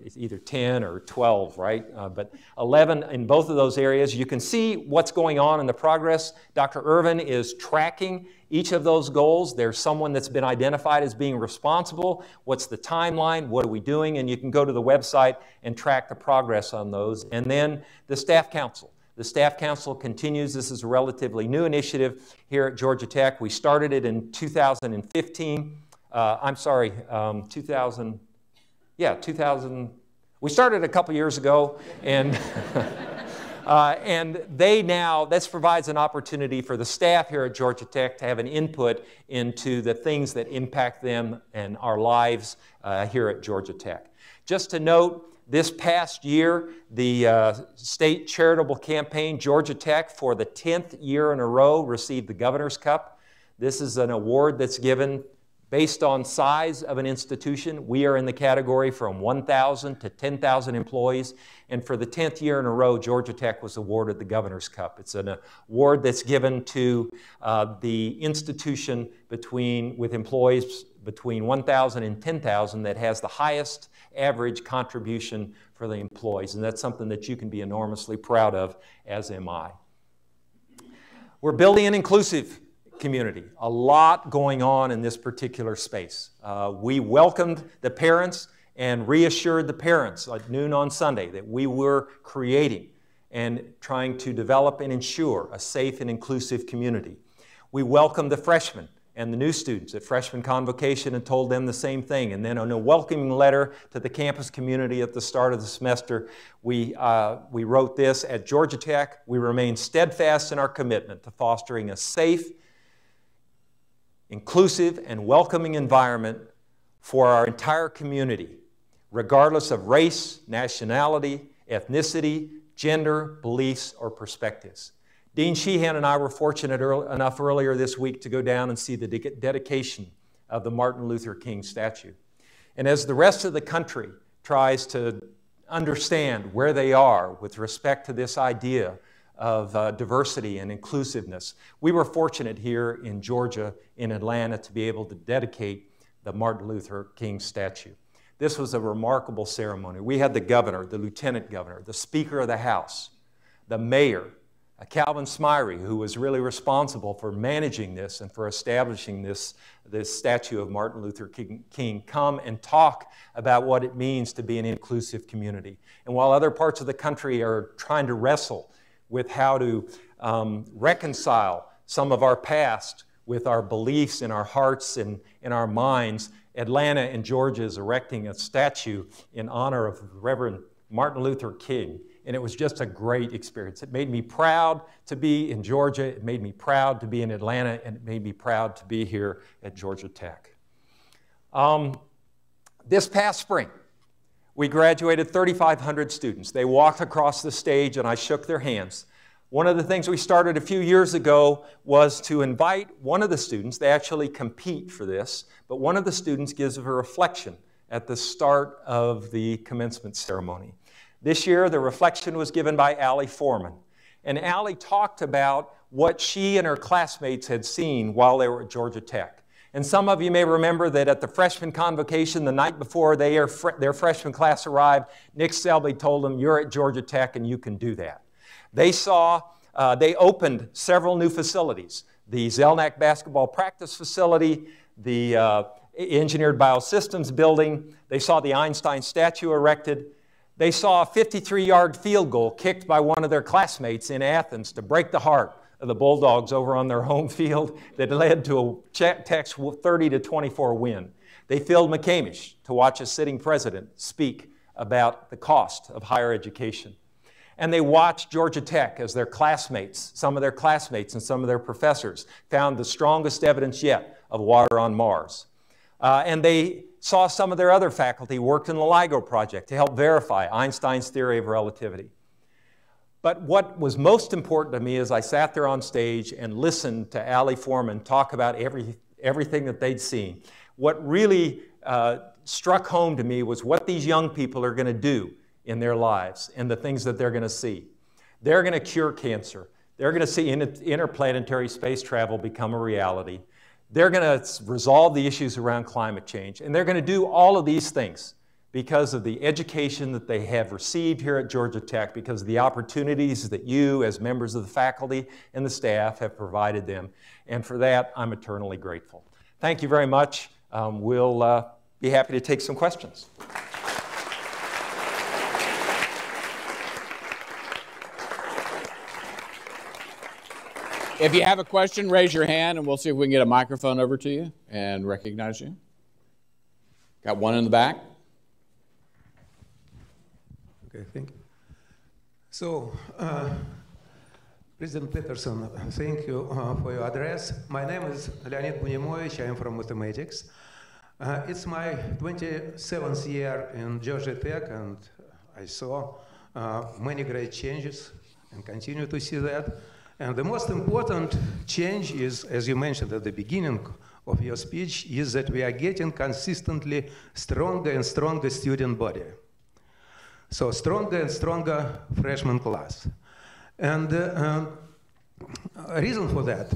It's either 10 or 12, right? But 11 in both of those areas. You can see what's going on in the progress. Dr. Irvin is tracking each of those goals. There's someone that's been identified as being responsible. What's the timeline? What are we doing? And you can go to the website and track the progress on those. And then the Staff Council. The Staff Council continues. This is a relatively new initiative here at Georgia Tech. We started it in 2015. 2000. We started a couple years ago, and and this provides an opportunity for the staff here at Georgia Tech to have an input into the things that impact them and our lives here at Georgia Tech. Just to note, this past year, the state charitable campaign, Georgia Tech, for the 10th year in a row, received the Governor's Cup. This is an award that's given based on size of an institution. We are in the category from 1,000 to 10,000 employees. And for the 10th year in a row, Georgia Tech was awarded the Governor's Cup. It's an award that's given to the institution with employees between 1,000 and 10,000 that has the highest average contribution for the employees. And that's something that you can be enormously proud of, as am I. We're building an inclusive community. A lot going on in this particular space. We welcomed the parents and reassured the parents at noon on Sunday that we were creating and trying to develop and ensure a safe and inclusive community. We welcomed the freshmen and the new students at Freshman Convocation and told them the same thing. And then on a welcoming letter to the campus community at the start of the semester, we wrote this: at Georgia Tech, we remain steadfast in our commitment to fostering a safe, inclusive, and welcoming environment for our entire community, regardless of race, nationality, ethnicity, gender, beliefs, or perspectives. Dean Sheehan and I were fortunate enough earlier this week to go down and see the dedication of the Martin Luther King statue. And as the rest of the country tries to understand where they are with respect to this idea of diversity and inclusiveness, we were fortunate here in Georgia, in Atlanta, to be able to dedicate the Martin Luther King statue. This was a remarkable ceremony. We had the governor, the lieutenant governor, the Speaker of the House, the mayor, Calvin Smyre, who was really responsible for managing this and for establishing this statue of Martin Luther King, come and talk about what it means to be an inclusive community. And while other parts of the country are trying to wrestle with how to reconcile some of our past with our beliefs in our hearts and in our minds, Atlanta and Georgia is erecting a statue in honor of Reverend Martin Luther King. And it was just a great experience. It made me proud to be in Georgia. It made me proud to be in Atlanta. And it made me proud to be here at Georgia Tech. This past spring, we graduated 3,500 students. They walked across the stage and I shook their hands. One of the things we started a few years ago was to invite one of the students. They actually compete for this, but one of the students gives a reflection at the start of the commencement ceremony. This year, the reflection was given by Allie Foreman. And Allie talked about what she and her classmates had seen while they were at Georgia Tech. And some of you may remember that at the freshman convocation the night before their freshman class arrived, Nick Selby told them, "You're at Georgia Tech and you can do that." They opened several new facilities. The Zelnak basketball practice facility, the Engineered Biosystems building. They saw the Einstein statue erected. They saw a 53-yard field goal kicked by one of their classmates in Athens to break the heart of the Bulldogs over on their home field that led to a Tech's 30-24 win. They filled McCamish to watch a sitting president speak about the cost of higher education. And they watched Georgia Tech as their classmates, some of their classmates and some of their professors, found the strongest evidence yet of water on Mars. And they saw some of their other faculty worked in the LIGO project to help verify Einstein's theory of relativity. But what was most important to me as I sat there on stage and listened to Allie Foreman talk about everything that they'd seen, what really struck home to me was what these young people are going to do in their lives and the things that they're going to see. They're going to cure cancer. They're going to see interplanetary space travel become a reality. They're going to resolve the issues around climate change. And they're going to do all of these things because of the education that they have received here at Georgia Tech, because of the opportunities that you, as members of the faculty and the staff, have provided them. And for that, I'm eternally grateful. Thank you very much. We'll be happy to take some questions. If you have a question, raise your hand, and we'll see if we can get a microphone over to you and recognize you. Got one in the back. Okay, thank you. So, President Peterson, thank you for your address. My name is Leonid Bunimovich. I am from mathematics. It's my 27th year in Georgia Tech, and I saw many great changes and continue to see that. And the most important change is, as you mentioned at the beginning of your speech, is that we are getting consistently stronger and stronger student body. So stronger and stronger freshman class. And reason for that,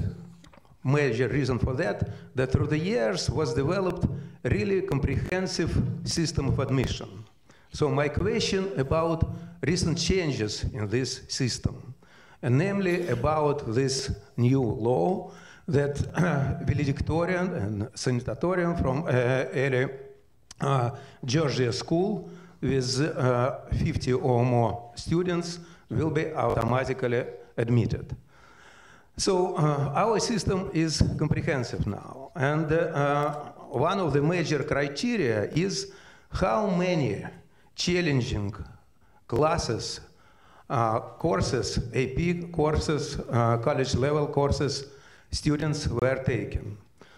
major reason for that through the years was developed a really comprehensive system of admission. So my question about recent changes in this system, and namely about this new law that valedictorian and sanitatorian from early Georgia school with 50 or more students will be automatically admitted. So our system is comprehensive now, and one of the major criteria is how many challenging classes, courses, AP courses, college level courses students were taking.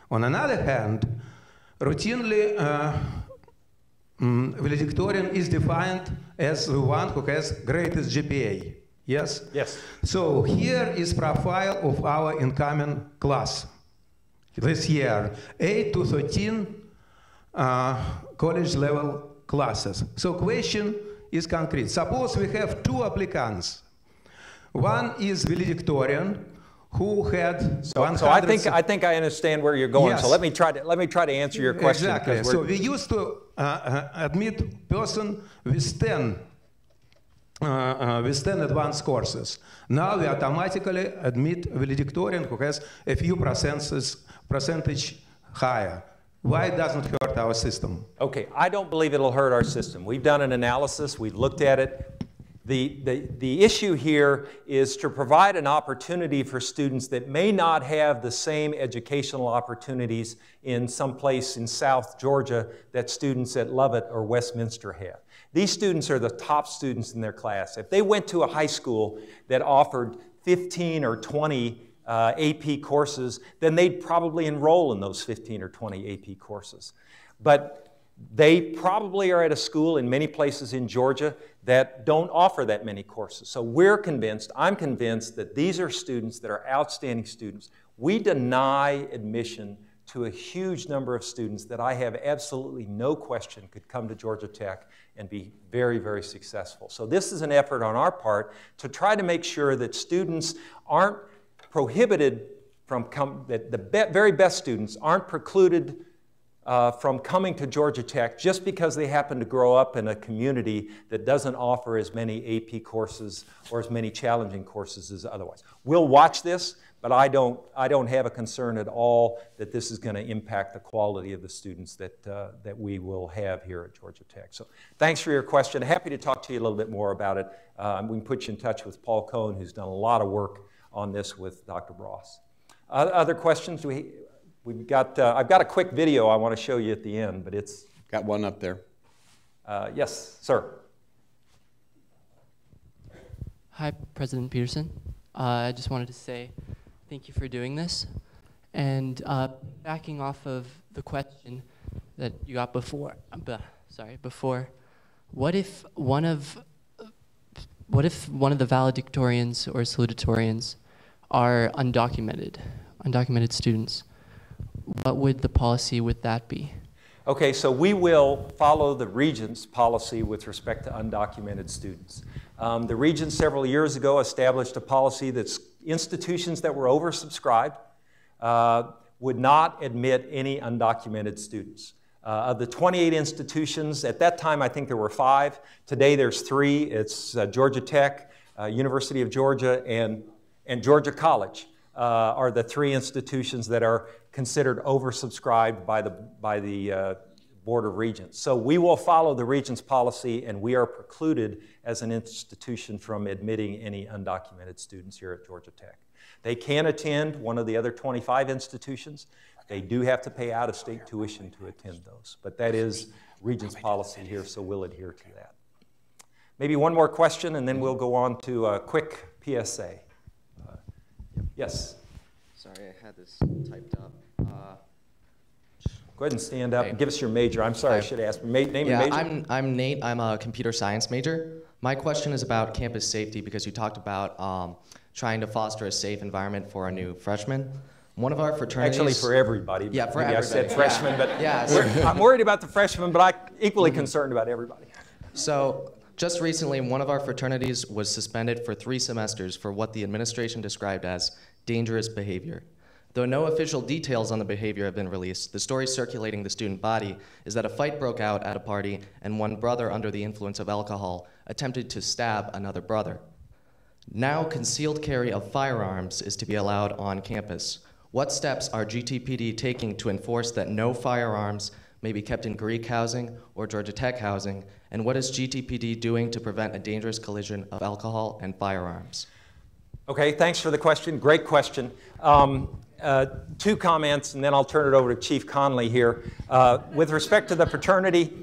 On another hand, routinely valedictorian is defined as the one who has greatest GPA. Yes? Yes. So here is profile of our incoming class this year, 8 to 13 college level classes. So question is concrete. Suppose we have two applicants. One is valedictorian who had so I think I understand where you're going. Yes. So let me try to answer your question. Exactly. So we used to admit person with 10 advanced courses. Now we automatically admit valedictorian who has a few percentage higher. Why it doesn't hurt our system? Okay, I don't believe it'll hurt our system. We've done an analysis, we've looked at it. The issue here is to provide an opportunity for students that may not have the same educational opportunities in some place in South Georgia that students at Lovett or Westminster have. These students are the top students in their class. If they went to a high school that offered 15 or 20 AP courses, then they'd probably enroll in those 15 or 20 AP courses. But they probably are at a school in many places in Georgia that don't offer that many courses. So we're convinced, I'm convinced, that these are students that are outstanding students. We deny admission to a huge number of students that I have absolutely no question could come to Georgia Tech and be very, very successful. So this is an effort on our part to try to make sure that students aren't prohibited from very best students aren't precluded from coming to Georgia Tech just because they happen to grow up in a community that doesn't offer as many AP courses or as many challenging courses as otherwise. We'll watch this, but I don't have a concern at all that this is going to impact the quality of the students that we will have here at Georgia Tech. So thanks for your question. Happy to talk to you a little bit more about it. We can put you in touch with Paul Cohn, who's done a lot of work on this with Dr. Bross. Other questions? I've got a quick video I want to show you at the end, but it's... Got one up there. Yes, sir. Hi, President Peterson. I just wanted to say thank you for doing this. And backing off of the question that you got before, what if one of the valedictorians or salutatorians are undocumented students? What would the policy with that be? Okay, so we will follow the Regents' policy with respect to undocumented students. The Regents several years ago established a policy that institutions that were oversubscribed would not admit any undocumented students. Of the 28 institutions, at that time I think there were 5. Today there's 3. It's Georgia Tech, University of Georgia, and Georgia College are the 3 institutions that are considered oversubscribed by the Board of Regents. So we will follow the Regents' policy, and we are precluded as an institution from admitting any undocumented students here at Georgia Tech. They can attend one of the other 25 institutions. They do have to pay out-of-state tuition to attend those, but that is Regents' policy here, so we'll adhere to that. Maybe one more question, and then we'll go on to a quick PSA. Yes? Sorry, I had this typed up. Go ahead and stand up and give us your major. I'm sorry, I should ask. Name and major. I'm Nate. I'm a computer science major. My question is about campus safety because you talked about trying to foster a safe environment for our new freshmen. One of our fraternities... Actually, for everybody. Yeah, for everybody. I said freshmen, but yeah, I'm worried about the freshmen, but I'm equally concerned about everybody. So, just recently, one of our fraternities was suspended for 3 semesters for what the administration described as dangerous behavior. Though no official details on the behavior have been released, the story circulating the student body is that a fight broke out at a party and one brother under the influence of alcohol attempted to stab another brother. Now concealed carry of firearms is to be allowed on campus. What steps are GTPD taking to enforce that no firearms may be kept in Greek housing or Georgia Tech housing, and what is GTPD doing to prevent a dangerous collision of alcohol and firearms? Okay, thanks for the question. Great question. 2 comments, and then I'll turn it over to Chief Conley here. With respect to the fraternity,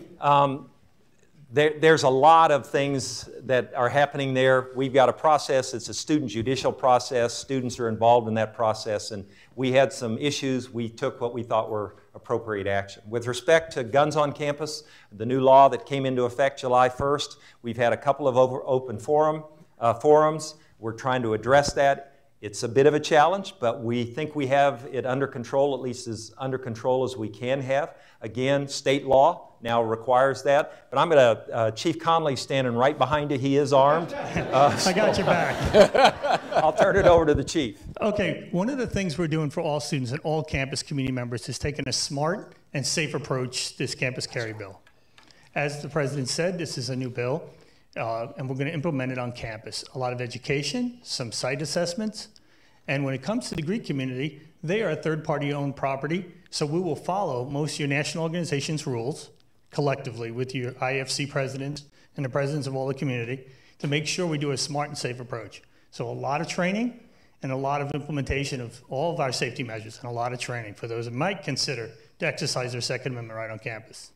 there's a lot of things that are happening there. We've got a process. It's a student judicial process. Students are involved in that process, and we had some issues. We took what we thought were appropriate action. With respect to guns on campus, the new law that came into effect July 1st, we've had a couple of open forums. We're trying to address that. It's a bit of a challenge, but we think we have it under control, at least as under control as we can have. Again, state law now requires that. But I'm going to, Chief Conley standing right behind you. He is armed. I got your back. I'll turn it over to the Chief. Okay, one of the things we're doing for all students and all campus community members is taking a smart and safe approach to this campus carry bill. As the President said, this is a new bill. And we're going to implement it on campus. A lot of education, some site assessments, and when it comes to the Greek community, they are a third-party owned property, so we will follow most of your national organization's rules collectively with your IFC presidents and the presidents of all the community to make sure we do a smart and safe approach. So a lot of training and a lot of implementation of all of our safety measures and a lot of training for those that might consider to exercise their Second Amendment right on campus.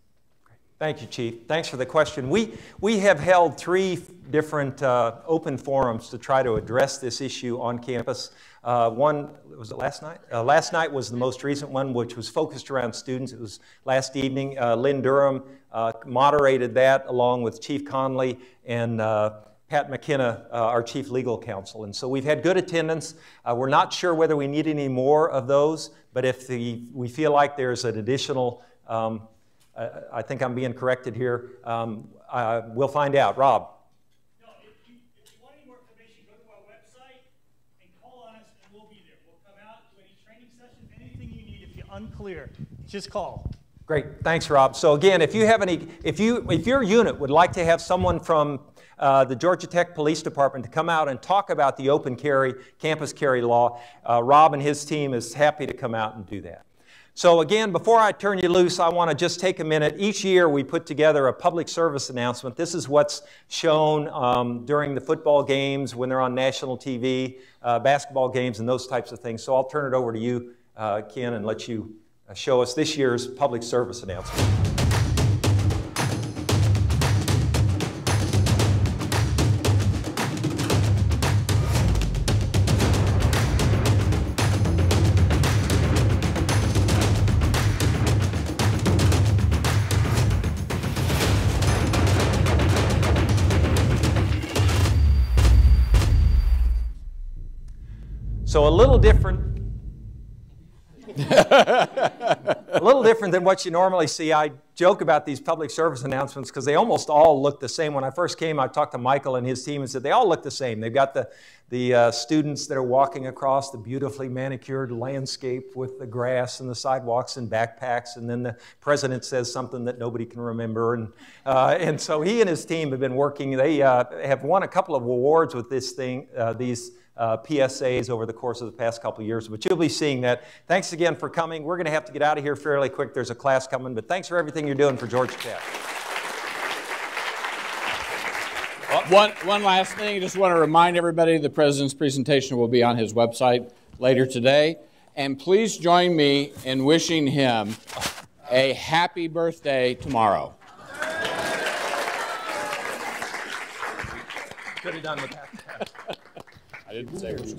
Thank you, Chief. Thanks for the question. We have held 3 different open forums to try to address this issue on campus. One, was it last night? Last night was the most recent one, which was focused around students. It was last evening. Lynn Durham moderated that along with Chief Conley and Pat McKenna, our Chief Legal Counsel. And so we've had good attendance. We're not sure whether we need any more of those, but if we feel like there's an additional I think I'm being corrected here. We'll find out. Rob. No, if you want any more information, go to our website and call on us, and we'll be there. We'll come out to any unclear, just call. Great, thanks, Rob. So again, if you have any, if your unit would like to have someone from the Georgia Tech Police Department to come out and talk about the open carry, campus carry law, Rob and his team is happy to come out and do that. So again, before I turn you loose, I want to just take a minute. Each year we put together a public service announcement. This is what's shown during the football games when they're on national TV, basketball games and those types of things. So I'll turn it over to you, Ken, and let you show us this year's public service announcement. So a little different. A little different than what you normally see. I joke about these public service announcements because they almost all look the same. When I first came, I talked to Michael and his team and said they all look the same. They've got the students that are walking across the beautifully manicured landscape with the grass and the sidewalks and backpacks, and then the president says something that nobody can remember. And so he and his team have been working. They have won a couple of awards with this thing, these PSAs over the course of the past couple of years, but you'll be seeing that. Thanks again for coming. We're going to have to get out of here fairly quick. There's a class coming, but thanks for everything you're doing for Georgia Tech. One last thing, I just want to remind everybody the President's presentation will be on his website later today. And please join me in wishing him a happy birthday tomorrow. Could have done with that. I didn't say it was